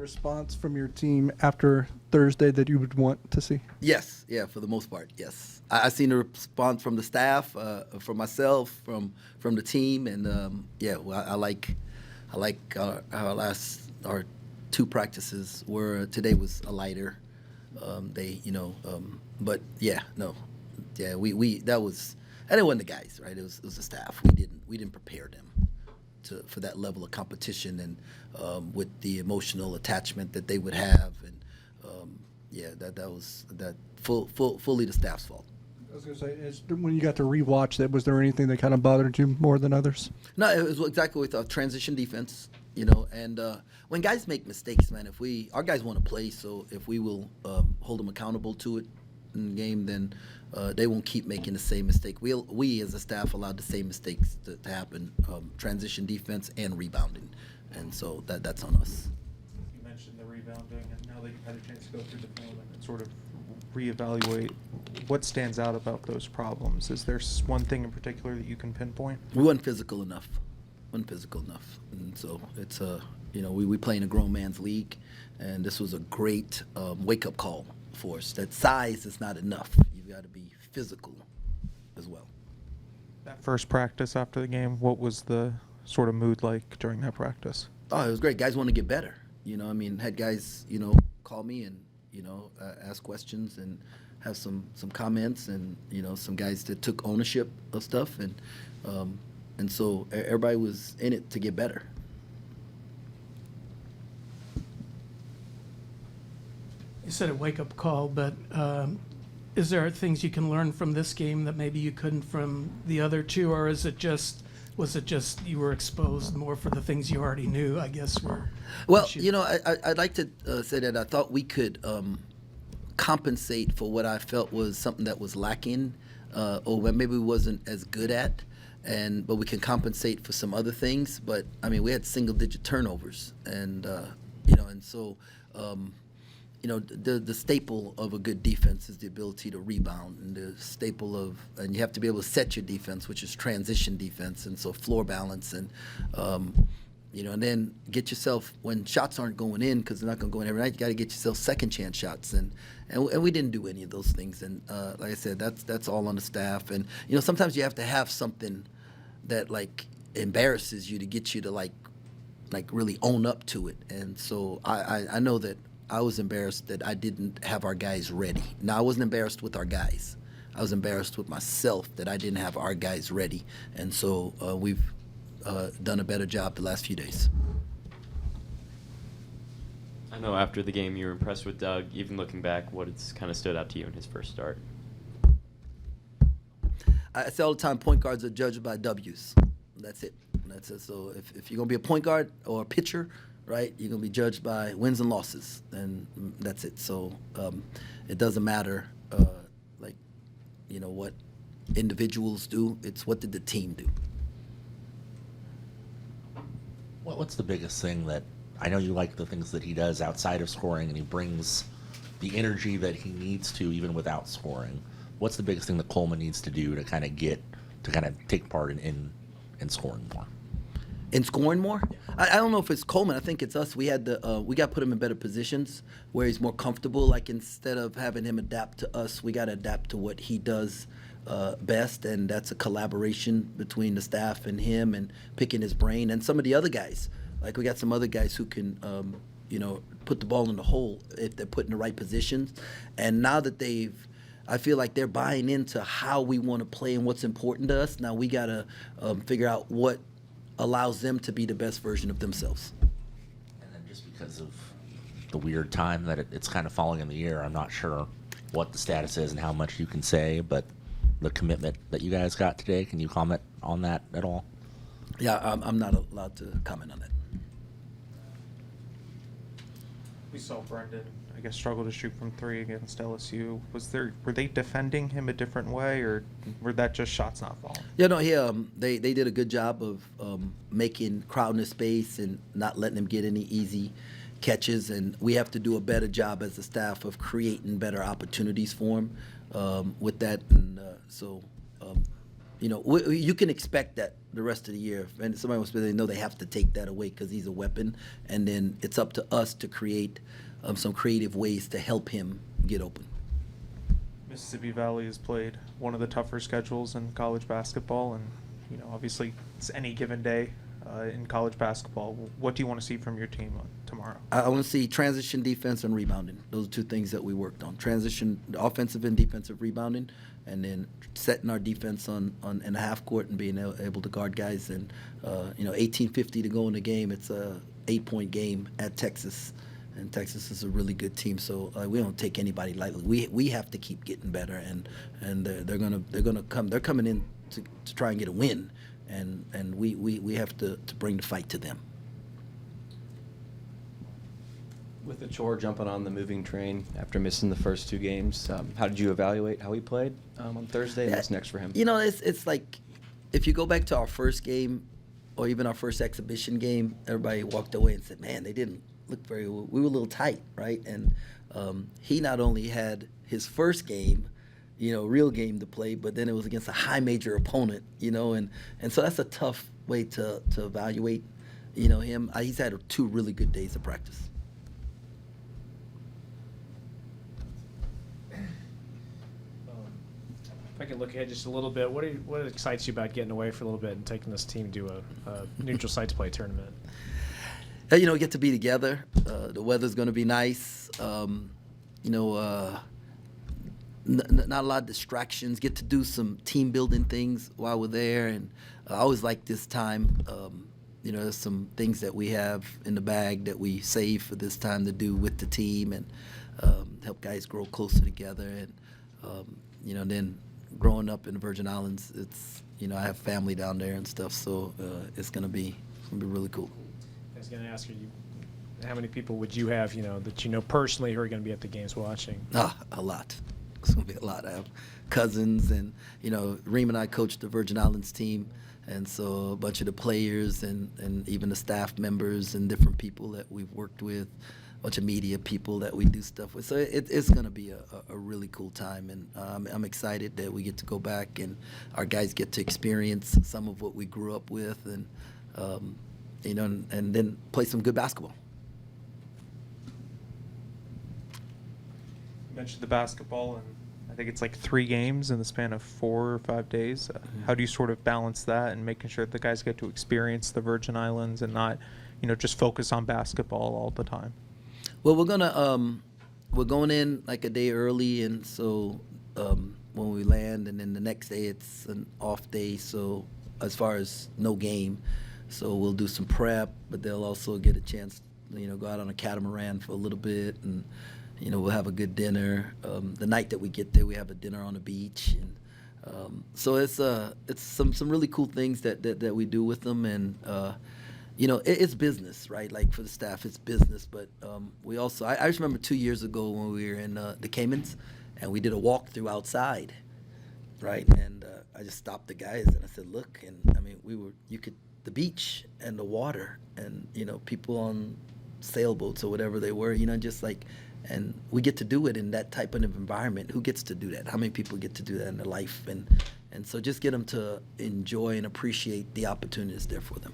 response from your team after Thursday that you would want to see? Yes, yeah, for the most part, yes. I seen the response from the staff, from myself, from the team, and yeah, well, I like our two practices were today was a lighter. But yeah, no, yeah, we that was, and it wasn't the guys, right? It was the staff. We didn't prepare them for that level of competition and with the emotional attachment that they would have, and yeah, that was fully the staff's fault. I was going to say, when you got to rewatch that, was there anything that kind of bothered you more than others? No, it was exactly what we thought. Transition defense, and when guys make mistakes, man, our guys want to play, so if we will hold them accountable to it in the game, then they won't keep making the same mistake. We as a staff allowed the same mistakes to happen, transition defense and rebounding, and so that's on us. You mentioned the rebounding, and now that you've had a chance to go through the film and sort of reevaluate, what stands out about those problems? Is there one thing in particular that you can pinpoint? We weren't physical enough. And so it's we play in a grown man's league, and this was a great wake-up call for us. That size is not enough. You've got to be physical as well. That first practice after the game, what was the sort of mood like during that practice? Oh, it was great. Guys want to get better. Had guys, call me and, ask questions and have some comments, and, some guys that took ownership of stuff. And so everybody was in it to get better. You said a wake-up call, but is there things you can learn from this game that maybe you couldn't from the other two, or was it just you were exposed more for the things you already knew, I guess? Well, I'd like to say that I thought we could compensate for what I felt was something that was lacking, or maybe we wasn't as good at, but we can compensate for some other things. But I mean, we had single-digit turnovers, and so. The staple of a good defense is the ability to rebound, and the staple and you have to be able to set your defense, which is transition defense, and so floor balance, and and then get yourself, when shots aren't going in, because they're not going to go in every night, you got to get yourself second chance shots, and we didn't do any of those things, and like I said, that's all on the staff, and sometimes you have to have something that like embarrasses you to get you to like really own up to it, and so I know that. I was embarrassed that I didn't have our guys ready. Now, I wasn't embarrassed with our guys. I was embarrassed with myself that I didn't have our guys ready. And so we've done a better job the last few days. I know after the game you were impressed with Doug. Even looking back, what has kind of stood out to you in his first start? I say all the time, point guards are judged by W's. That's it. So if you're going to be a point guard or a pitcher, right, you're going to be judged by wins and losses, and that's it. So it doesn't matter, what individuals do. It's what did the team do. What's the biggest thing that, I know you like the things that he does outside of scoring, and he brings the energy that he needs to even without scoring. What's the biggest thing that Coleman needs to do to kind of take part in scoring more? In scoring more? I don't know if it's Coleman. I think it's us. We got to put him in better positions where he's more comfortable. Like, instead of having him adapt to us, we got to adapt to what he does best, and that's a collaboration between the staff and him, and picking his brain. And some of the other guys, like we got some other guys who can, put the ball in the hole if they're put in the right positions. And now that I feel like they're buying into how we want to play and what's important to us. Now we got to figure out what allows them to be the best version of themselves. And then just because of the weird time that it's kind of falling in the air, I'm not sure what the status is and how much you can say, but the commitment that you guys got today, can you comment on that at all? Yeah, I'm not allowed to comment on that. We saw Brendan, I guess, struggle to shoot from three against LSU. Were they defending him a different way, or were that just shots not falling? Yeah, no, they did a good job of making crowding the space and not letting him get any easy catches, and we have to do a better job as a staff of creating better opportunities for him with that, and you can expect that the rest of the year. And somebody wants to they know they have to take that away because he's a weapon. And then it's up to us to create some creative ways to help him get open. Mississippi Valley has played one of the tougher schedules in college basketball, and obviously it's any given day in college basketball. What do you want to see from your team tomorrow? I want to see transition defense and rebounding. Those are two things that we worked on: transition, offensive and defensive rebounding, and then setting our defense on in the half court and being able to guard guys. And 18:50 to go in the game. It's a 8-point game at Texas. And Texas is a really good team, so we don't take anybody lightly. We have to keep getting better, and they're gonna come. They're coming in to try and get a win, and we have to bring the fight to them. With the chore jumping on the moving train after missing the first 2 games, how did you evaluate how he played on Thursday? And what's next for him? It's like if you go back to our first game, or even our first exhibition game, everybody walked away and said, "Man, they didn't look very. We were a little tight, right?" And he not only had his first game, real game to play, but then it was against a high major opponent, and so that's a tough way to evaluate, him. He's had 2 really good days of practice. If I could look ahead just a little bit, what excites you about getting away for a little bit and taking this team to a neutral sites play tournament? Get to be together. The weather's going to be nice. Not a lot of distractions. Get to do some team building things while we're there. And I always like this time. There's some things that we have in the bag that we save for this time to do with the team and help guys grow closer together. And, then growing up in the Virgin Islands, it's, I have family down there and stuff. So it's going to be really cool. I was going to ask you, how many people would you have, that personally who are going to be at the games watching? A lot. It's going to be a lot. I have cousins, and, Reem and I coached the Virgin Islands team, and so a bunch of the players and even the staff members and different people that we've worked with, a bunch of media people that we do stuff with. So it's going to be a really cool time, and I'm excited that we get to go back and our guys get to experience some of what we grew up with, and and then play some good basketball. You mentioned the basketball, and I think it's like 3 games in the span of 4 or 5 days. How do you sort of balance that and making sure that the guys get to experience the Virgin Islands and not, just focus on basketball all the time? Well, we're going in like a day early, and so when we land, and then the next day it's an off day. So as far as no game, so we'll do some prep, but they'll also get a chance, go out on a catamaran for a little bit, and we'll have a good dinner. The night that we get there, we have a dinner on the beach, and so it's some really cool things that we do with them, and it's business, right? Like for the staff, it's business, but we also I just remember 2 years ago when we were in the Caymans, and we did a walkthrough outside, right? And I just stopped the guys and I said, "Look," and I mean, the beach and the water, and people on sailboats or whatever they were, just like. And we get to do it in that type of environment. Who gets to do that? How many people get to do that in their life? And so just get them to enjoy and appreciate the opportunities there for them.